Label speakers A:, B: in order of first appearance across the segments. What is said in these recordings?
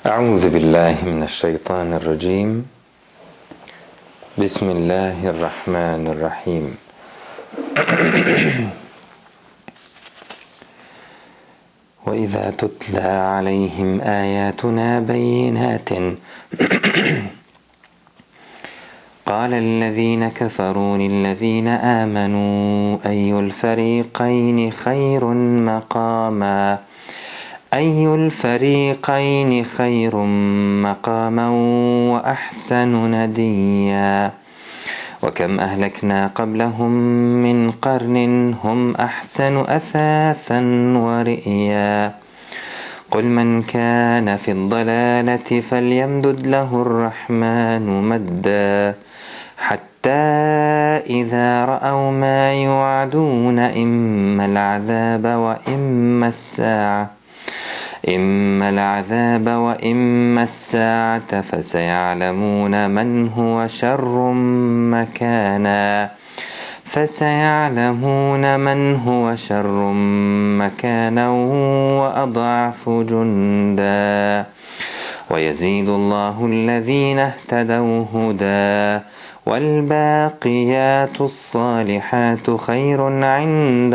A: أعوذ بالله من الشيطان الرجيم بسم الله الرحمن الرحيم وإذا تتلى عليهم آياتنا بينات قال الذين كفروا للذين آمنوا أي الفريقين خير مقاما وأحسن نديا وكم أهلكنا قبلهم من قرن هم أحسن أثاثا ورئيا قل من كان في الضلالة فليمدد له الرحمن مدا حتى إذا رأوا ما يوعدون إما العذاب وإما الساعة فسيعلمون من هو شر مكانا وأضعف جندا ويزيد الله الذين اهتدوا هدى والباقيات الصالحات خير عند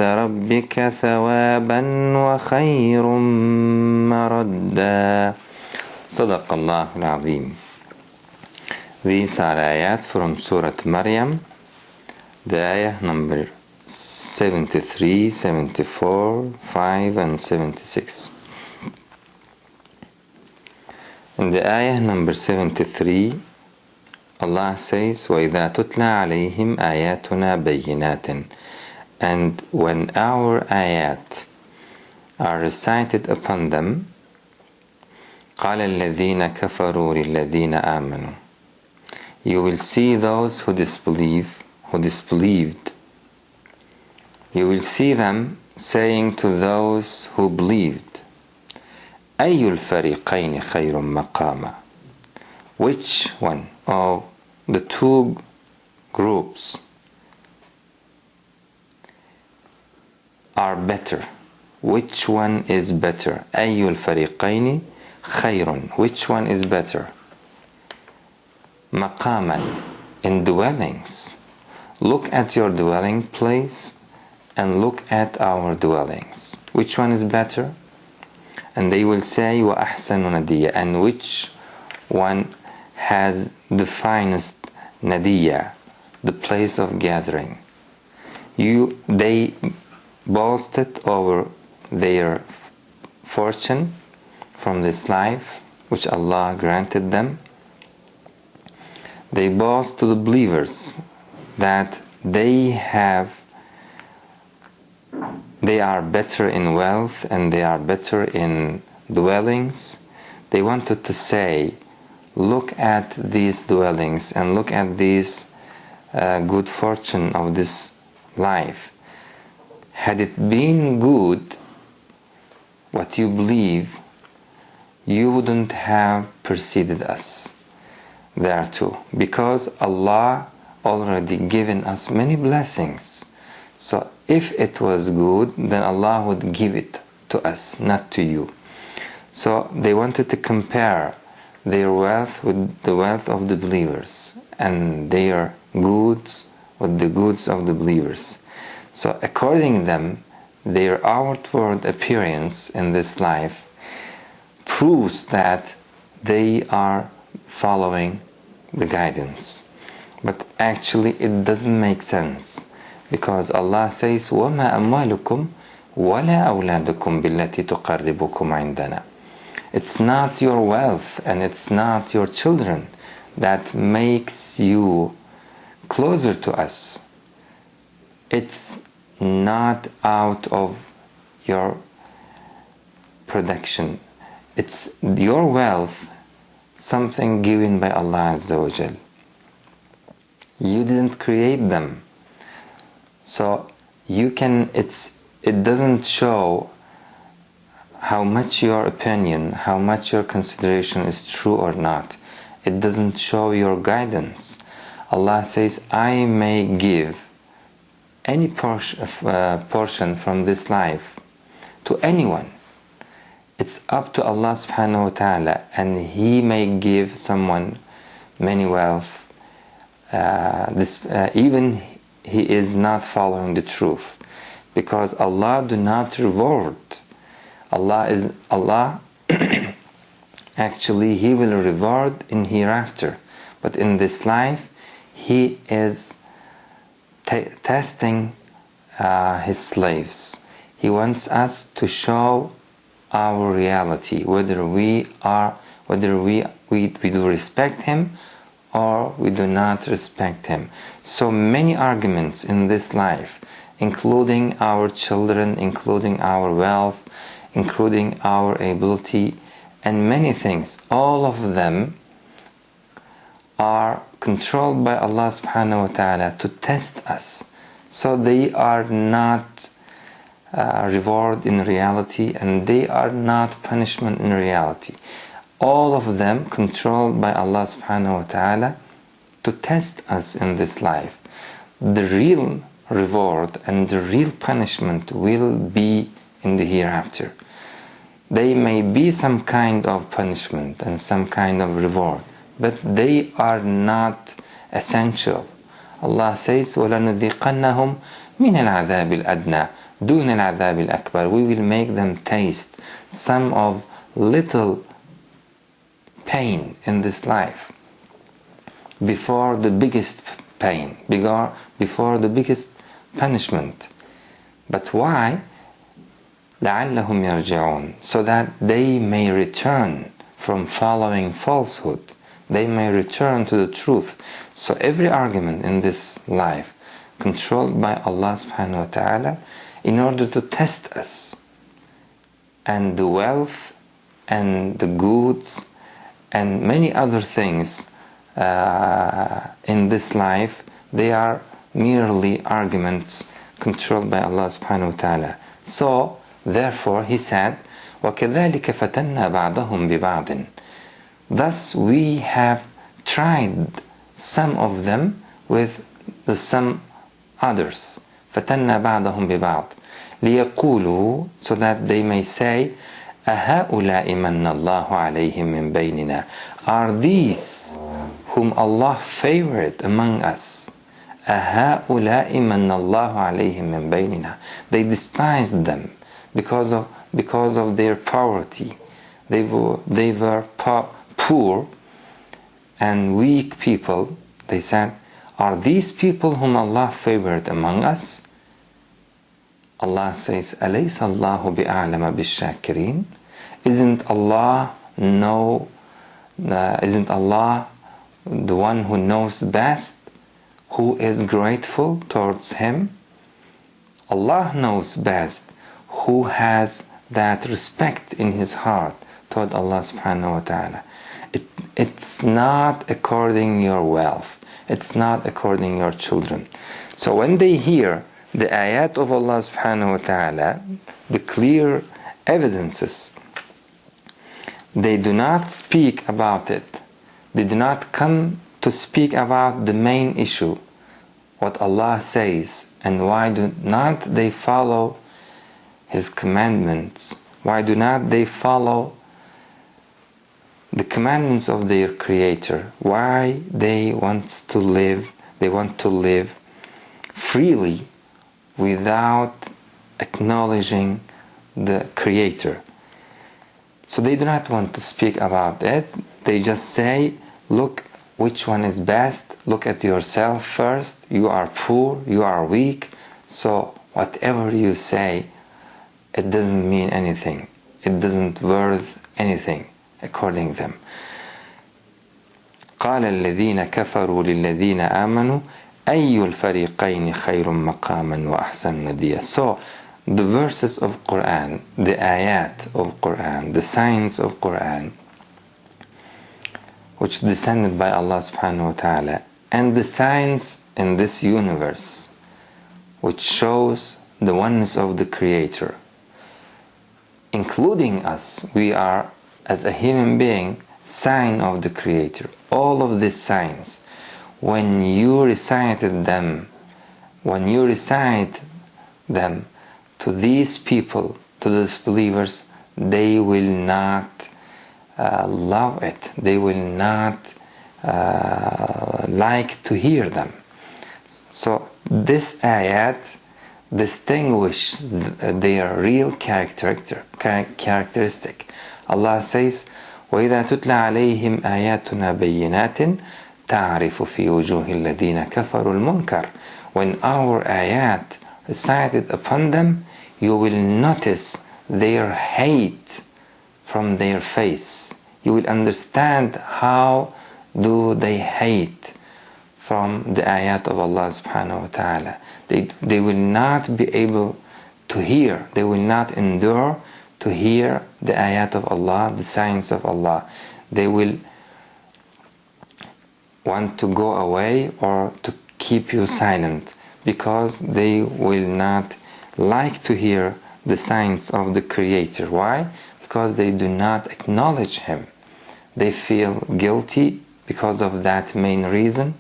A: ربك ثوابا وخير مردا صدق الله العظيم. These are ayat from Surah Maryam, the ayah number 73, 74, 5 and 76. In the ayah number 73, Allah says, وَإِذَا تُتْلَى عَلَيْهِمْ آيَاتُنَا بَيِّنَاتٍ. And when our ayat are recited upon them, قَالَ الَّذِينَ كَفَرُوا لِلَّذِينَ آمَنُوا. You will see those who disbelieved. You will see them saying to those who believed, أَيُّ الْفَرِيقَيْنِ خَيْرٌ مَقَامًا. Which one of the two groups are better? Which one is better? أَيُّ الْفَرِيقَيْنِ خَيْرٌ. Which one is better? مَقَامًا. In dwellings. Look at your dwelling place and look at our dwellings. Which one is better? And they will say وَأَحْسَنُ نَدِيًّا. And which one has the finest nadiya, the place of gathering. They boasted over their fortune from this life which Allah granted them. They boast to the believers that they are better in wealth and they are better in dwellings. They wanted to say, look at these dwellings and look at this good fortune of this life. Had it been good, what you believe, you wouldn't have preceded us thereto, because Allah already given us many blessings. So if it was good, then Allah would give it to us, not to you. So they wanted to compare their wealth with the wealth of the believers and their goods with the goods of the believers. So according to them, their outward appearance in this life proves that they are following the guidance. But actually it doesn't make sense, because Allah says وَمَا أَمْوَالُكُمْ وَلَا أَوْلَادُكُمْ بِالَّتِي تُقَرِّبُكُمْ عِنْدَنَا. It's not your wealth and it's not your children that makes you closer to us. It's not out of your production. It's your wealth, something given by Allah Azza wa Jal. You didn't create them. So it doesn't show how much your opinion, how much your consideration is true or not. It doesn't show your guidance. Allah says, I may give any portion from this life to anyone. It's up to Allah subhanahu wa ta'ala, and He may give someone many wealth, even he is not following the truth, because Allah do not reward. Allah actually He will reward in hereafter, but in this life He is testing His slaves. He wants us to show our reality, whether we do respect Him or we do not respect Him. So many arguments in this life, including our children, including our wealth, including our ability, and many things, all of them are controlled by Allah subhanahu wa ta'ala to test us. So they are not reward in reality, and they are not punishment in reality. All of them controlled by Allah subhanahu wa ta'ala to test us in this life. The real reward and the real punishment will be in the hereafter. They may be some kind of punishment and some kind of reward, but they are not essential. Allah says, وَلَنُذِيقَنَّهُمْ مِنَ الْعَذَابِ الْأَدْنَى دُونَ الْعَذَابِ الْأَكْبَرِ. We will make them taste some of little pain in this life before the biggest pain, before the biggest punishment. But why? لَعَلَّهُمْ يَرْجِعُونَ, so that they may return from following falsehood. They may return to the truth. So every argument in this life controlled by Allah subhanahu wa ta'ala in order to test us. And the wealth and the goods and many other things in this life, they are merely arguments controlled by Allah subhanahu wa ta'ala. So therefore He said, وَكَذَلِكَ فَتَنَّا بَعْضَهُمْ بِبَعْضٍ. Thus we have tried some of them with some others. فَتَنَّا بَعْضَهُمْ بِبَعْضٍ لِيَقُولُوا, so that they may say, أَهَؤُلَاءِ مَنَّ اللَّهُ عَلَيْهِمْ مِنْ بَيْنِنَا. Are these whom Allah favored among us? أَهَؤُلَاءِ مَنَّ اللَّهُ عَلَيْهِمْ مِنْ بَيْنِنَا. They despised them because of their poverty. They were poor and weak people. They said, are these people whom Allah favored among us? Allah says, أَلَيْسَ اللَّهُ بِأَعْلَمَ بِالشَّاكِرِينَ. Isn't Allah the one who knows best, who is grateful towards Him? Allah knows best who has that respect in his heart toward Allah subhanahu wa ta'ala. It's not according your wealth. It's not according your children. So when they hear the ayat of Allah subhanahu wa ta'ala, the clear evidences, they do not speak about it. They do not come to speak about the main issue, what Allah says, and why do not they follow His commandments? Why do not they follow the commandments of their Creator? Why they want to live freely without acknowledging the Creator. So they do not want to speak about it. They just say, look, which one is best? Look at yourself first. You are poor, you are weak, so whatever you say, it doesn't mean anything. It doesn't worth anything according to them. قال الذين كفروا للذين آمنوا أي الفريقين خير مقاما وأحسن نديا. So the verses of Quran, the ayat of Quran, the signs of Quran, which descended by Allah subhanahu wa ta'ala, and the signs in this universe, which shows the oneness of the Creator, including us, we are, as a human being, sign of the Creator. All of these signs, when you recite them to these people, to the disbelievers, they will not love it. They will not like to hear them. So this ayat distinguishes their real characteristic. Allah says, وَإِذَا تُتْلَى عَلَيْهِمْ آيَاتُنَا بَيِّنَاتٍ تَعْرِفُ فِي وُجُوهِ الَّذِينَ كَفَرُوا الْمُنْكَرَ. When our ayat recited upon them, you will notice their hate from their face. You will understand how do they hate from the ayat of Allah subhanahu wa ta'ala. They will not be able to hear, they will not endure to hear the ayat of Allah, the signs of Allah. They will want to go away or to keep you silent, because they will not like to hear the signs of the Creator. Why? Because they do not acknowledge Him. They feel guilty because of that main reason.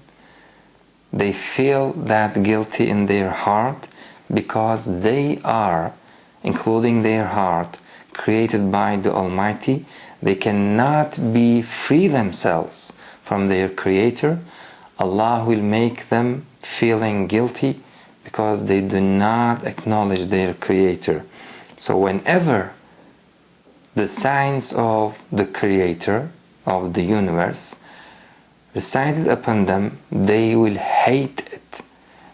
A: They feel that guilty in their heart because they are, including their heart, created by the Almighty. They cannot be free themselves from their Creator. Allah will make them feeling guilty because they do not acknowledge their Creator. So whenever the signs of the Creator of the universe recited upon them, they will hate it,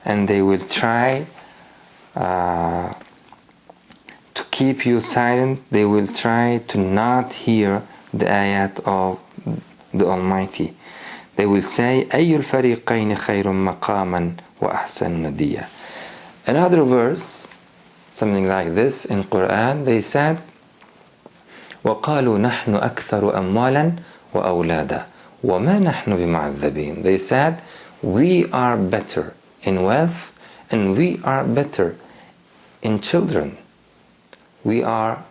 A: and they will try to keep you silent. They will try to not hear the ayat of the Almighty. They will say, أَيُّ الْفَرِيقَيْنِ خَيْرٌ مَقَامًا وَأَحْسَنُ نَدِيًّا. Another verse, something like this in Quran, they said, وَقَالُوا نَحْنُ أَكْثَرُ أَمْوَالًا وَأَوْلَادًا وَمَا نَحْنُ بِمُعَذَّبِينَ. They said, we are better in wealth and we are better in children. We are,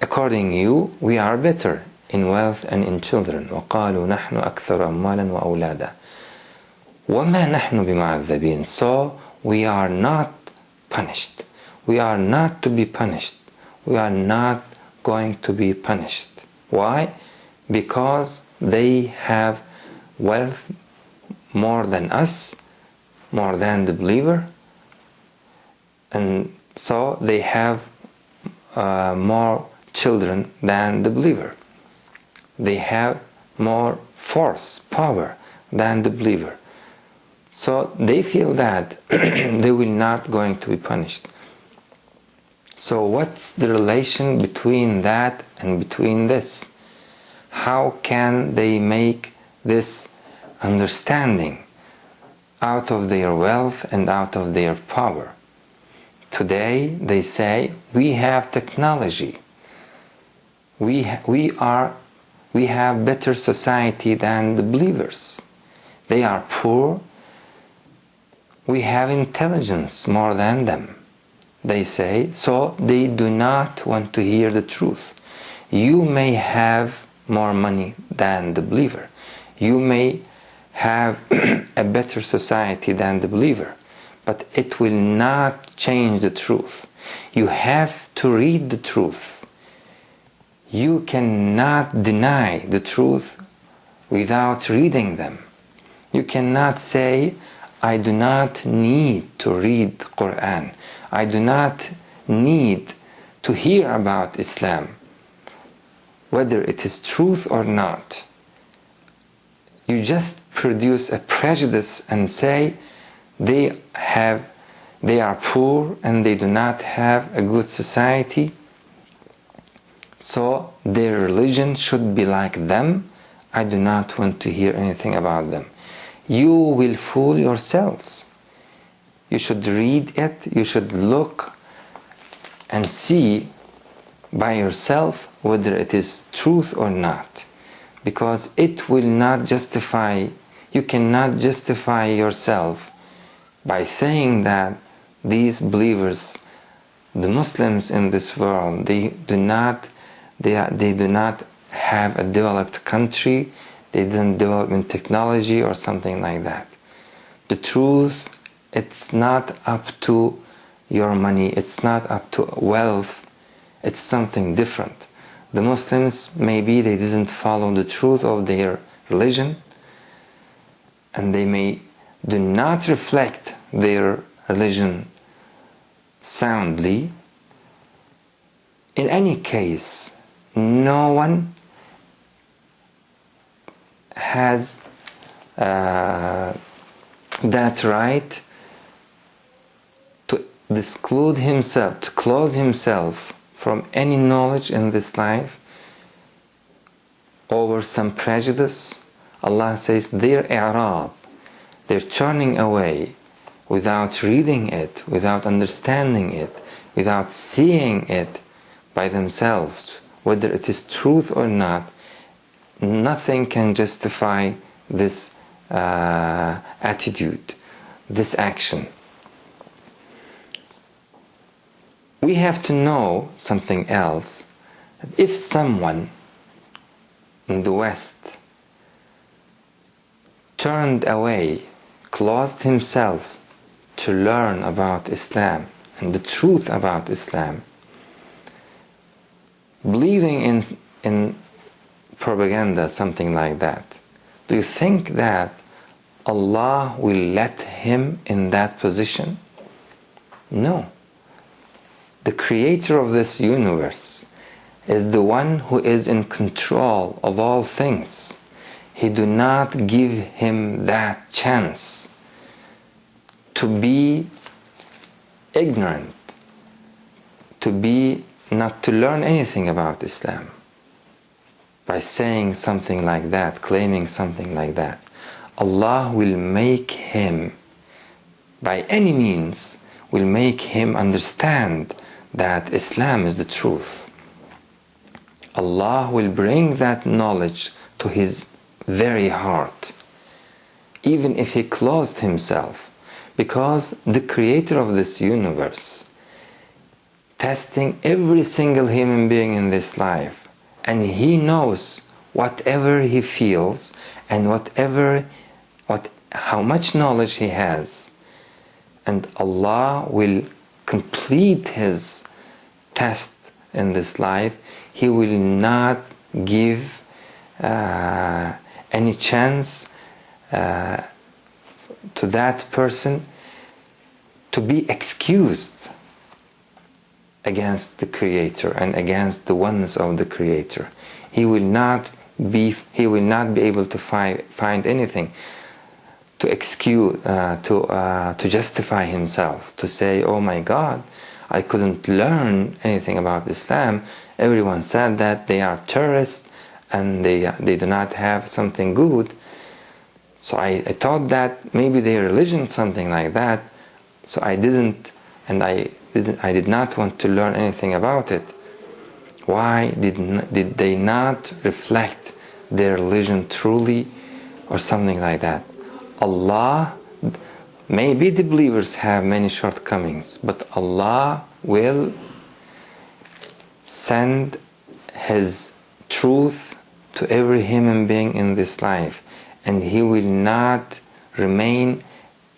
A: according to you, we are better in wealth and in children. وَقَالُوا نَحْنُ أَكْثَرُ أَمْوَالًا وَأَوْلَادًا وَمَا نَحْنُ بِمُعَذَّبِينَ. So we are not punished. We are not to be punished. We are not going to be punished. Why? Because they have wealth more than us, more than the believer, and so they have more children than the believer. They have more force, power than the believer. So they feel that they will not going to be punished. So what's the relation between that and between this? How can they make this understanding out of their wealth and out of their power? Today they say, we have technology. We have better society than the believers. They are poor. We have intelligence more than them. They say, so they do not want to hear the truth. You may have more money than the believer. You may have a better society than the believer, but it will not change the truth. You have to read the truth. You cannot deny the truth without reading them. You cannot say, I do not need to read the Quran. I do not need to hear about Islam, whether it is truth or not. You just produce a prejudice and say they are poor and they do not have a good society, so their religion should be like them. I do not want to hear anything about them. You will fool yourselves. You should read it, you should look and see by yourself whether it is truth or not, because it will not justify, you cannot justify yourself by saying that these believers, the Muslims in this world, they do not have a developed country, they didn't develop in technology or something like that. The truth, it's not up to your money, it's not up to wealth, it's something different. The Muslims, maybe they didn't follow the truth of their religion, and they may do not reflect their religion soundly. In any case, no one has that right to disclude himself, to close himself from any knowledge in this life over some prejudice. Allah says they're i'rad, they're turning away without reading it, without understanding it, without seeing it by themselves, whether it is truth or not. Nothing can justify this attitude, this action. We have to know something else. If someone in the West turned away, closed himself to learn about Islam and the truth about Islam, believing in propaganda, something like that, do you think that Allah will let him in that position? No. The creator of this universe is the one who is in control of all things. He do not give him that chance to be ignorant, not to learn anything about Islam by saying something like that, claiming something like that. Allah will make him, by any means, will make him understand that Islam is the truth. Allah will bring that knowledge to his very heart, even if he closed himself, because the creator of this universe testing every single human being in this life, and he knows whatever he feels and how much knowledge he has, and Allah will complete his test in this life. He will not give any chance to that person to be excused against the Creator and against the oneness of the Creator. He will not be able to find anything to excuse, to justify himself, to say, oh my God, I couldn't learn anything about Islam. Everyone said that they are terrorists and they do not have something good. So I thought that maybe their religion, something like that. So I did not want to learn anything about it. Why did they not reflect their religion truly, or something like that? Allah, maybe the believers have many shortcomings, but Allah will send His truth to every human being in this life, and He will not remain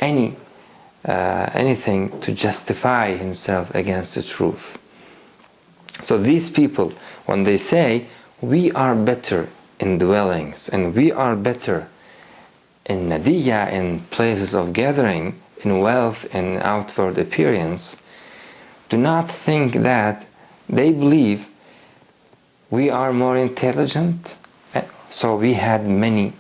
A: anything to justify Himself against the truth. So these people, when they say we are better in dwellings and we are better in nadiyah, in places of gathering, in wealth and outward appearance, do not think that they believe we are more intelligent, so we had many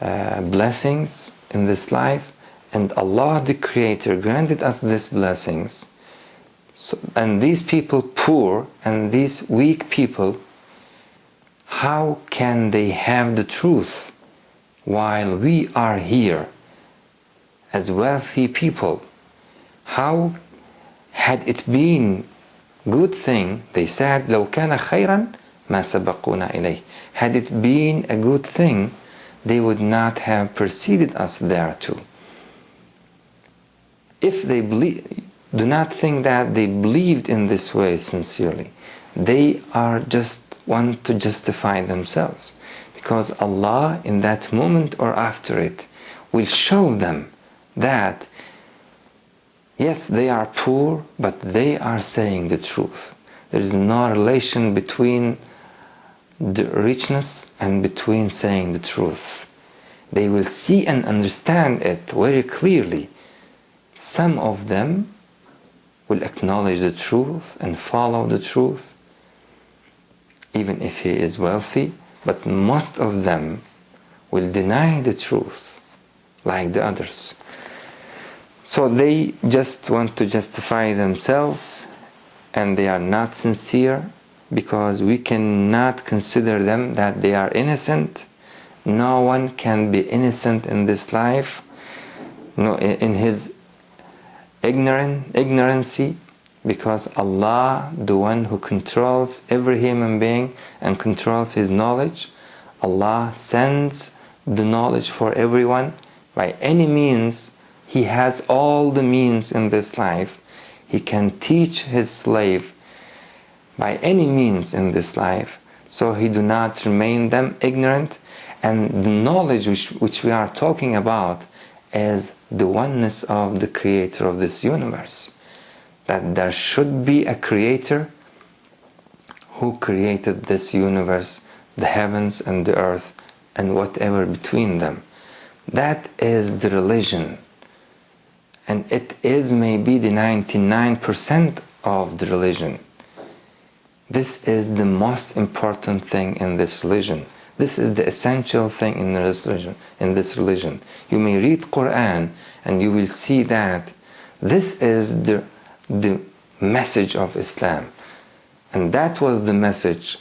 A: blessings in this life, and Allah the Creator granted us these blessings. So, and these people poor and these weak people, how can they have the truth while we are here as wealthy people? How had it been good thing, they said, لو كان خيرا ما سبقونا إليه. Had it been a good thing, they would not have preceded us thereto. If they believe, do not think that they believed in this way sincerely. They are just want to justify themselves, because Allah in that moment or after it will show them that yes, they are poor, but they are saying the truth. There is no relation between the richness and between saying the truth. They will see and understand it very clearly. Some of them will acknowledge the truth and follow the truth, even if he is wealthy, but most of them will deny the truth like the others. So they just want to justify themselves, and they are not sincere, because we cannot consider them that they are innocent. No one can be innocent in this life, no, in his ignorancy, because Allah, the one who controls every human being and controls his knowledge, Allah sends the knowledge for everyone. By any means, he has all the means in this life. He can teach his slave by any means in this life, so he do not remain them ignorant. And the knowledge which we are talking about is the oneness of the creator of this universe, that there should be a creator who created this universe, the heavens and the earth and whatever between them. That is the religion, and it is maybe the 99% of the religion. This is the most important thing in this religion. This is the essential thing in this religion. You may read Quran and you will see that this is the message of Islam. And that was the message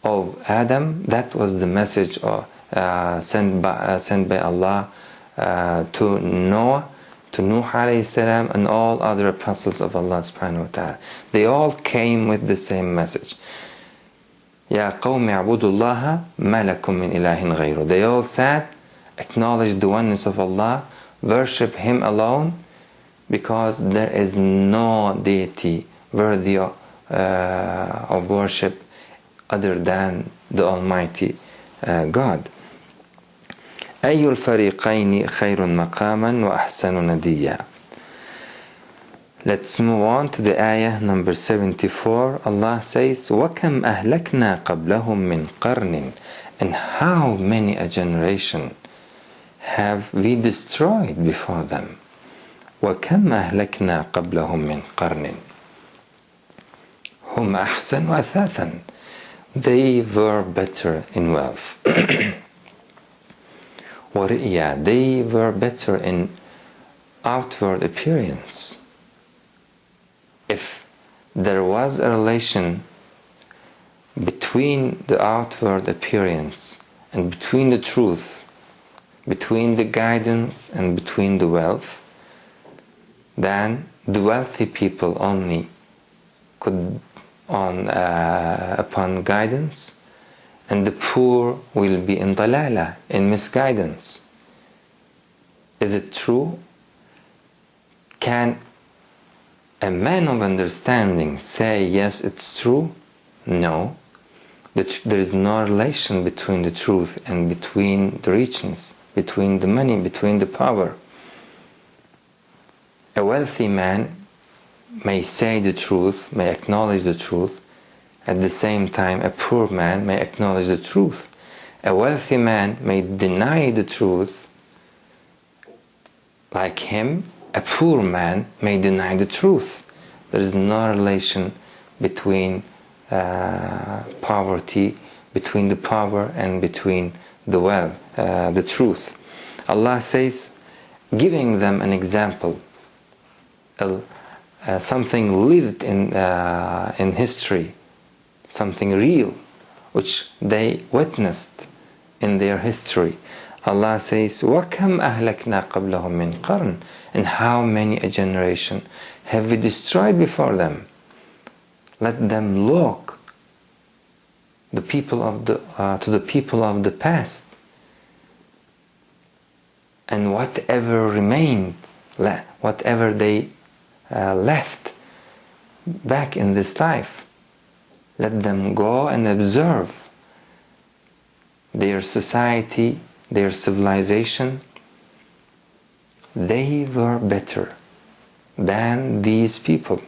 A: of Adam. That was the message sent by Allah to Noah, to Nuh alayhi salam, and all other apostles of Allah subhanahu wa ta'ala. They all came with the same message. Ya qawmi a'budullaha ma lakum min ilahin ghayru. They all said, acknowledge the oneness of Allah, worship Him alone, because there is no deity worthy of worship other than the Almighty God. أي الفريقين خير مقاما وأحسن نديا. Let's move on to the ayah number 74. Allah says, وَكَمْ أَهْلَكْنَا قَبْلَهُمْ مِنْ قَرْنٍ. And how many a generation have we destroyed before them? وَكَمْ أَهْلَكْنَا قَبْلَهُمْ مِنْ قَرْنٍ هُمْ أَحْسَنُ أَثَاثًا. They were better in wealth. وَرِئْيًا. They were better in outward appearance. If there was a relation between the outward appearance and between the truth, between the guidance and between the wealth, then the wealthy people only could upon guidance, and the poor will be in dalala, in misguidance. Is it true? Can a man of understanding say, yes, it's true? No. There is no relation between the truth and between the richness, between the money, between the power. A wealthy man may say the truth, may acknowledge the truth. At the same time, a poor man may acknowledge the truth. A wealthy man may deny the truth. Like him, a poor man may deny the truth. There is no relation between poverty, between the power and between the wealth, the truth. Allah says, giving them an example, something lived in history, something real, which they witnessed in their history. Allah says, وَكَمْ أَهْلَكْنَا قَبْلَهُمْ مِنْ قَرْنٍ. And how many a generation have we destroyed before them? Let them look to the people of the past, and whatever remained, whatever they left back in this life, let them go and observe their society, their civilization. They were better than these people.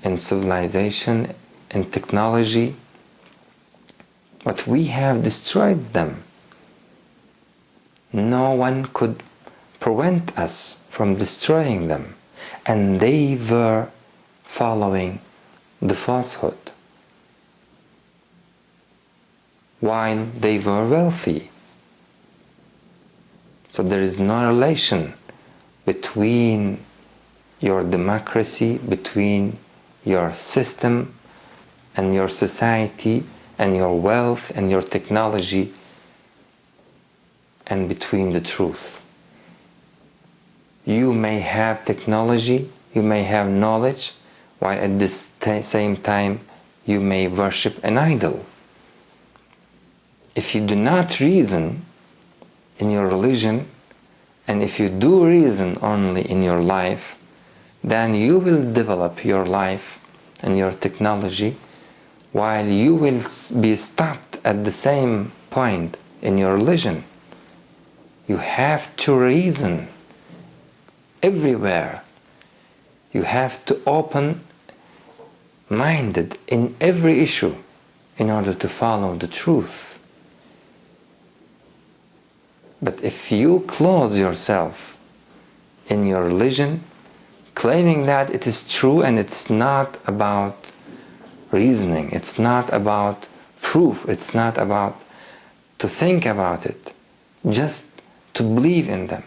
A: in civilization, in technology, but we have destroyed them. No one could prevent us from destroying them, and they were following the falsehood while they were wealthy. So there is no relation between your democracy, between your system and your society and your wealth and your technology, and between the truth. You may have technology, you may have knowledge, while at the same time you may worship an idol. If you do not reason in your religion, and if you do reason only in your life, then you will develop your life and your technology, while you will be stopped at the same point in your religion. You have to reason everywhere. You have to open-minded in every issue in order to follow the truth. But if you close yourself in your religion, claiming that it is true and it's not about reasoning, it's not about proof, it's not about to think about it, just to believe in them,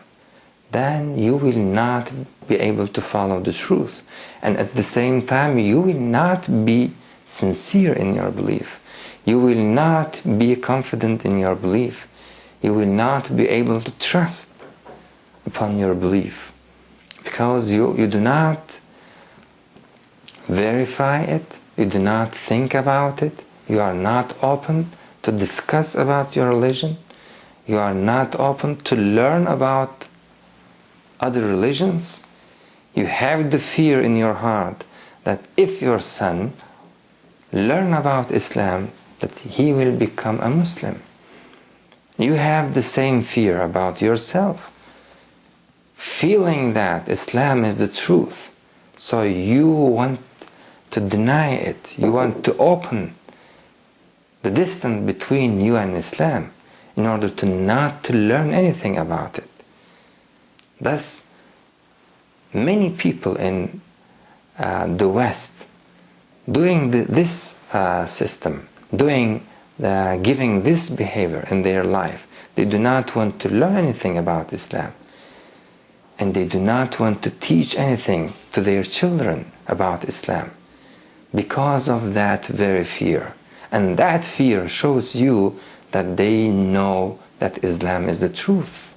A: then you will not be able to follow the truth. And at the same time, you will not be sincere in your belief. You will not be confident in your belief. You will not be able to trust upon your belief, because you do not verify it, you do not think about it, you are not open to discuss about your religion, you are not open to learn about other religions. You have the fear in your heart that if your son learn about Islam, that he will become a Muslim. You have the same fear about yourself, feeling that Islam is the truth, so you want to deny it, you want to open the distance between you and Islam in order to not to learn anything about it. Thus, many people in the West doing this system, giving this behavior in their life. They do not want to learn anything about Islam, and they do not want to teach anything to their children about Islam because of that very fear. And that fear shows you that they know that Islam is the truth.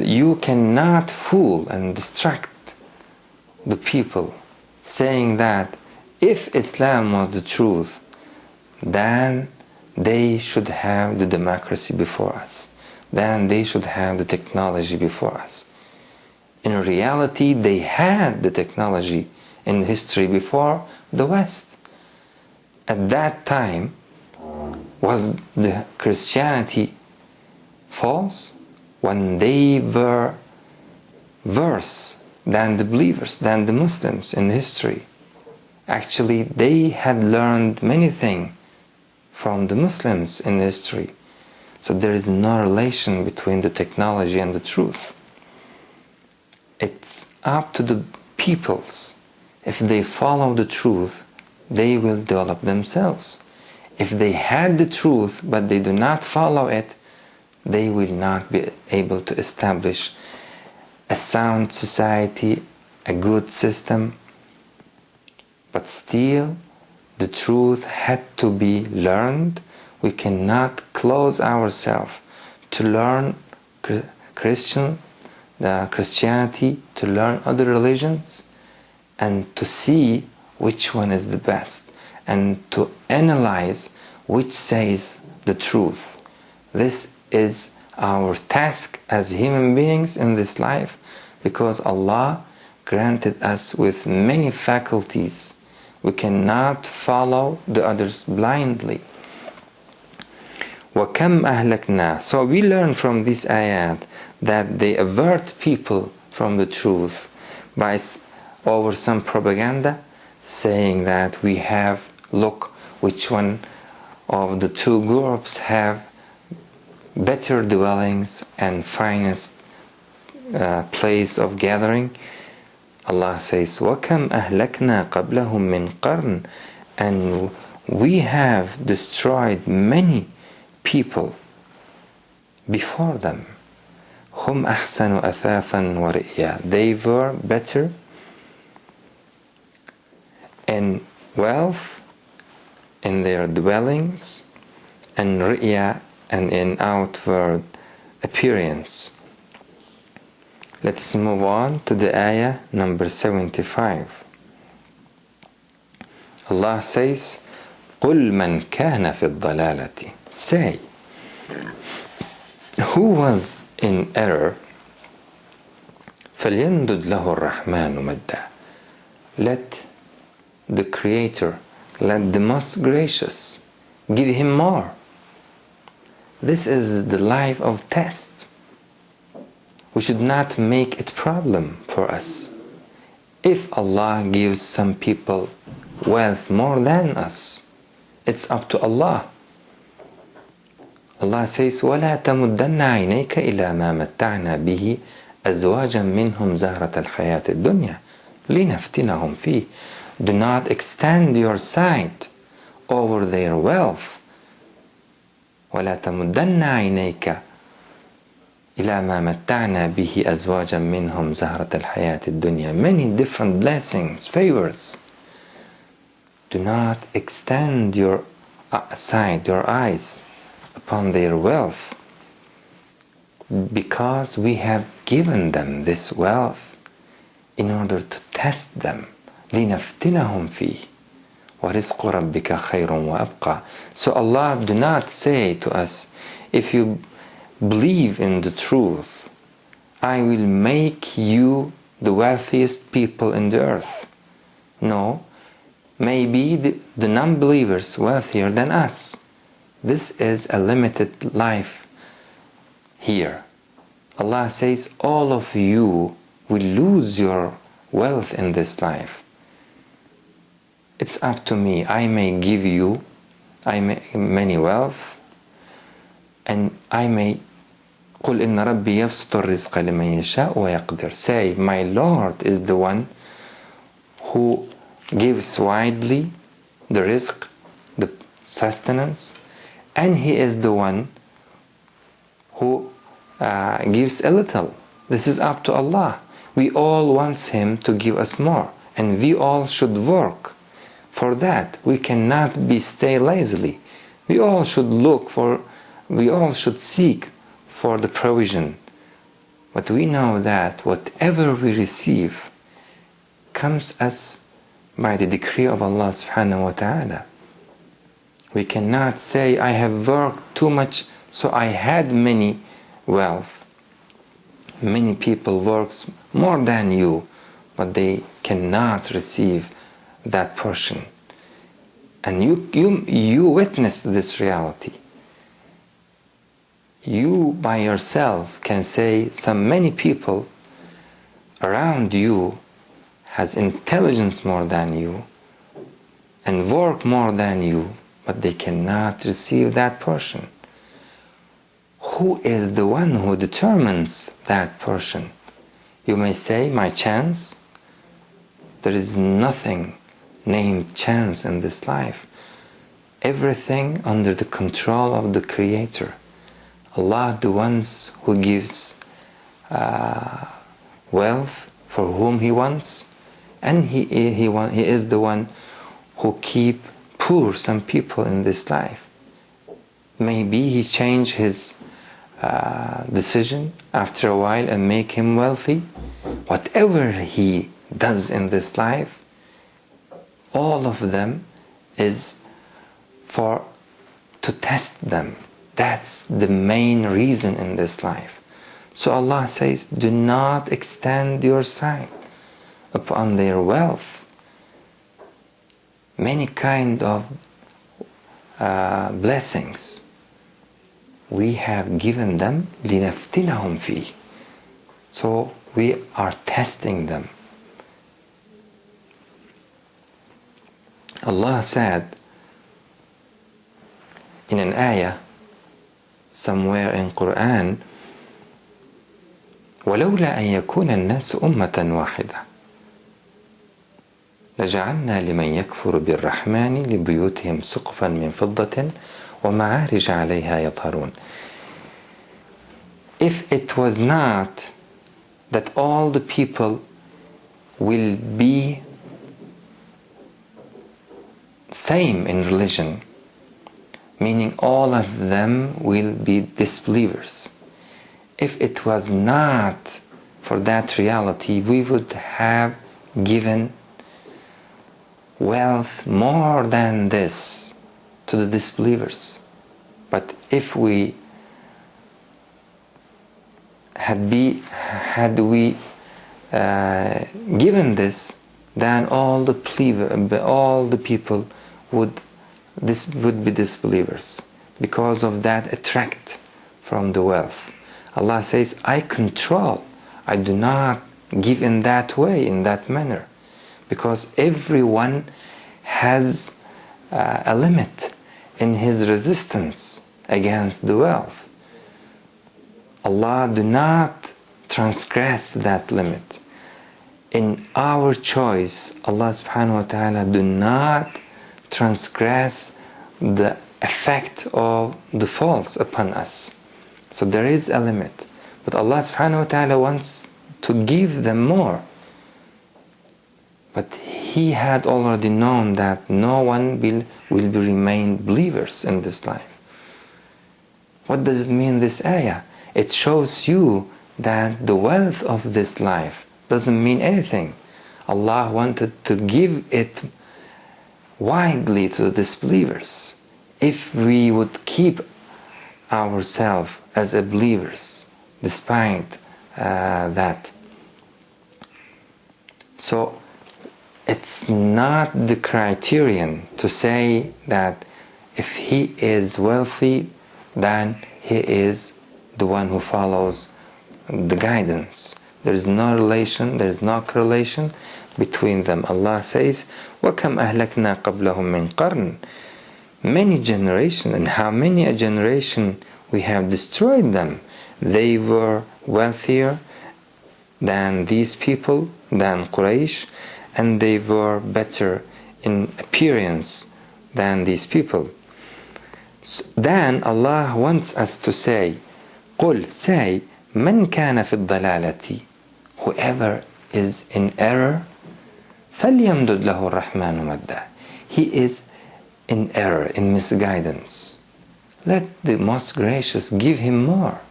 A: You cannot fool and distract the people saying that if Islam was the truth, then they should have the democracy before us. Then they should have the technology before us. In reality, they had the technology in history before the West. At that time, was the Christianity false? When they were worse than the believers, than the Muslims in history. Actually, they had learned many things from the Muslims in history. So there is no relation between the technology and the truth. It's up to the peoples. If they follow the truth, they will develop themselves. If they had the truth but they do not follow it, they will not be able to establish a sound society, a good system. But still, the truth had to be learned. We cannot close ourselves to learn Christianity, to learn other religions, and to see which one is the best, and to analyze which says the truth. This is our task as human beings in this life, because Allah granted us with many faculties. We cannot follow the others blindly. وَكَمْ أَهْلَكْنَا. So we learn from this ayat that they avert people from the truth by over some propaganda saying that we have, look which one of the two groups have better dwellings and finest place of gathering. Allah says, وَكَمْ أَهْلَكْنَا قَبْلَهُمْ مِنْ قَرْنٍ, and we have destroyed many people before them. هُمْ أَحْسَنُ أَثَاثًا وَرِئْيًا, they were better in wealth, in their dwellings, and ri'ya, and in outward appearance. Let's move on to the ayah number 75. Allah says, قُلْ مَنْ كَانَ فِي الضَّلَالَةِ, say, who was in error, فَلْيَمْدُدْ لَهُ الرَّحْمَنُ مَدًّا, let the Creator, let the Most Gracious give him more. This is the life of test. We should not make it problem for us. If Allah gives some people wealth more than us, it's up to Allah. Allah says, وَلَا تَمُدَّنَّ عَيْنَيْكَ إِلَى مَا مَتَّعْنَا بِهِ أَزْوَاجًا مِّنْهُمْ زَهْرَةَ الْحَيَاةِ الدُّنْيَا لِنَفْتِنَهُمْ فِيهِ. Do not extend your sight over their wealth. وَلَا تَمُدَّنَّ عَيْنَيْكَ إِلَى مَا مَتَّعْنَا بِهِ أَزْوَاجًا مِّنْهُمْ زَهْرَةَ الْحَيَاةِ الدُّنْيَا. Many different blessings, favors. Do not extend your sight, your eyes upon their wealth, because we have given them this wealth in order to test them. لِنَفْتِنَهُمْ فِيهِ وَرِزْقُ رَبِّكَ خَيْرٌ وَأَبْقَى. So Allah do not say to us, if you believe in the truth, I will make you the wealthiest people in the earth. No, maybe the non-believers wealthier than us. This is a limited life here. Allah says, all of you will lose your wealth in this life. It's up to me. I may give you many wealth, and I may قُلْ إِنَّ رَبِّي يَبْسُطُ الرِّزْقَ لِمَنْ يَشَاءُ وَيَقْدِرُ. Say, my Lord is the one who gives widely the rizq, the sustenance, and He is the one who gives a little. This is up to Allah. We all want Him to give us more, and we all should work for that. We cannot stay lazily. We all should seek for the provision. But we know that whatever we receive comes us by the decree of Allah subhanahu wa ta'ala. We cannot say, I have worked too much, so I had many wealth. Many people works more than you, but they cannot receive that portion. And you witness this reality. You by yourself can say many people around you has intelligence more than you and work more than you, but they cannot receive that portion. Who is the one who determines that portion? You may say, my chance. There is nothing named chance in this life. Everything under the control of the Creator. Allah, the ones who gives wealth for whom He wants, and He is the one who keep poor some people in this life. Maybe He change His decision after a while and make him wealthy. Whatever He does in this life, all of them is to test them. That's the main reason in this life. So Allah says, do not extend your sight upon their wealth. Many kind of blessings we have given them, لِنَفْتِنَهُمْ فِيهِ. So we are testing them. Allah said in an ayah somewhere in Quran, وَلَوْلَا أَن يَكُونَ النَّاسُ أُمَّةً وَاحِدَةً لَجَعَلْنَا لِمَنْ يَكْفُرُ بِالرَّحْمَنِ لِبُيُوتِهِمْ سُقْفًا مِنْ فِضَّةٍ وَمَعَارِجَ عَلَيْهَا يَظْهَرُونَ. If it was not that all the people will be same in religion, meaning all of them will be disbelievers. If it was not for that reality, we would have given wealth more than this to the disbelievers. But if we had we given this, then all the people would be disbelievers because of that attract from the wealth. Allah says, I control, I do not give in that way, in that manner, because everyone has a limit in his resistance against the wealth. Allah do not transgress that limit. In our choice, Allah subhanahu wa ta'ala do not transgress the effect of the false upon us. So there is a limit. But Allah subhanahu wa ta'ala wants to give them more. But He had already known that no one will remain believers in this life. What does it mean, this ayah? It shows you that the wealth of this life doesn't mean anything. Allah wanted to give it widely to the disbelievers. If we would keep ourselves as believers despite that. So it's not the criterion to say that if he is wealthy, then he is the one who follows the guidance. There is no relation, there is no correlation between them. Allah says, وَكَمْ أَهْلَكْنَا قَبْلَهُمْ مِنْ قَرْنٍ. Many generations, and how many a generation we have destroyed them. They were wealthier than these people, than Quraysh, and they were better in appearance than these people. So then Allah wants us to say, قُلْ, say, مَنْ كَانَ فِي الضَّلَالَةِ, whoever is in error, فَلْيَمْدُدْ لَهُ الرَّحْمَنُ مَدًّا. He is in error, in misguidance. Let the Most Gracious give him more.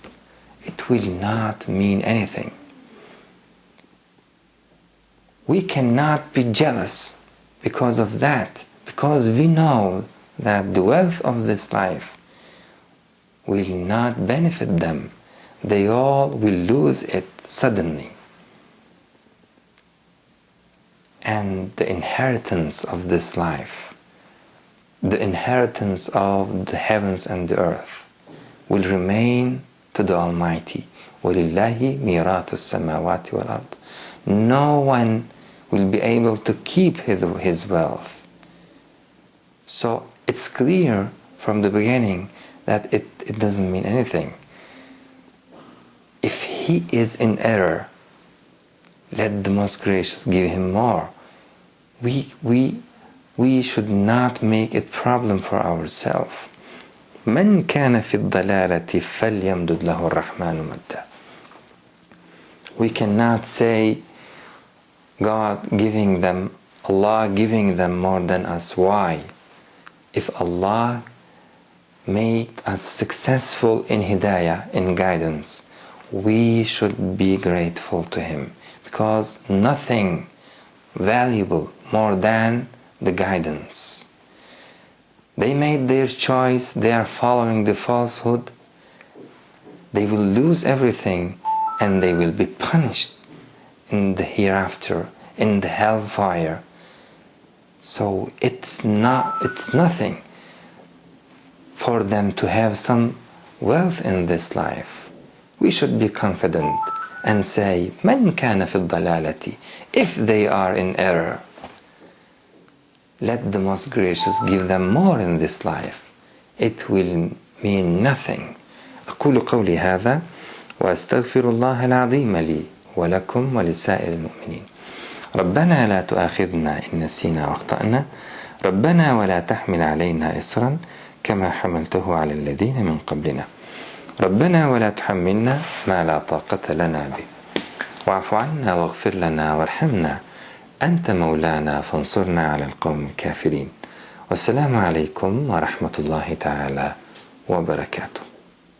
A: It will not mean anything. We cannot be jealous because of that, because we know that the wealth of this life will not benefit them. They all will lose it suddenly. And the inheritance of this life, the inheritance of the heavens and the earth, will remain to the Almighty. وَلِلَّهِ مِيرَاثُ السَّمَاوَاتِ وَالْأَرْضِ. No one will be able to keep his wealth. So it's clear from the beginning that it doesn't mean anything. If he is in error, let the Most Gracious give him more. We should not make it problem for ourselves. مَنْ كَانَ فِي الضَّلَالَةِ فَلْيَمْدُدْ لَهُ الرَّحْمَنُ مَدًّا. We cannot say God giving them, Allah giving them more than us. Why? If Allah made us successful in hidayah, in guidance, we should be grateful to Him, because nothing valuable more than the guidance. They made their choice, they are following the falsehood, they will lose everything and they will be punished in the hereafter, in the hellfire. So it's nothing for them to have some wealth in this life. We should be confident and say, مَنْ كَانَ فِي الضَّلَالَةِ, if they are in error, let the most gracious give them more in this life. It will mean nothing. أقول قولي هذا وأستغفر الله العظيم لي ولكم ولسائر المؤمنين. ربنا لا تؤاخذنا إن نسينا واخطأنا، ربنا ولا تحمل علينا إصرا كما حملته على الذين من قبلنا، ربنا ولا تحملنا ما لا طاقة لنا به، واعف عنا واغفر لنا وارحمنا أنت مولانا فانصرنا على القوم الكافرين. والسلام عليكم ورحمة الله تعالى وبركاته.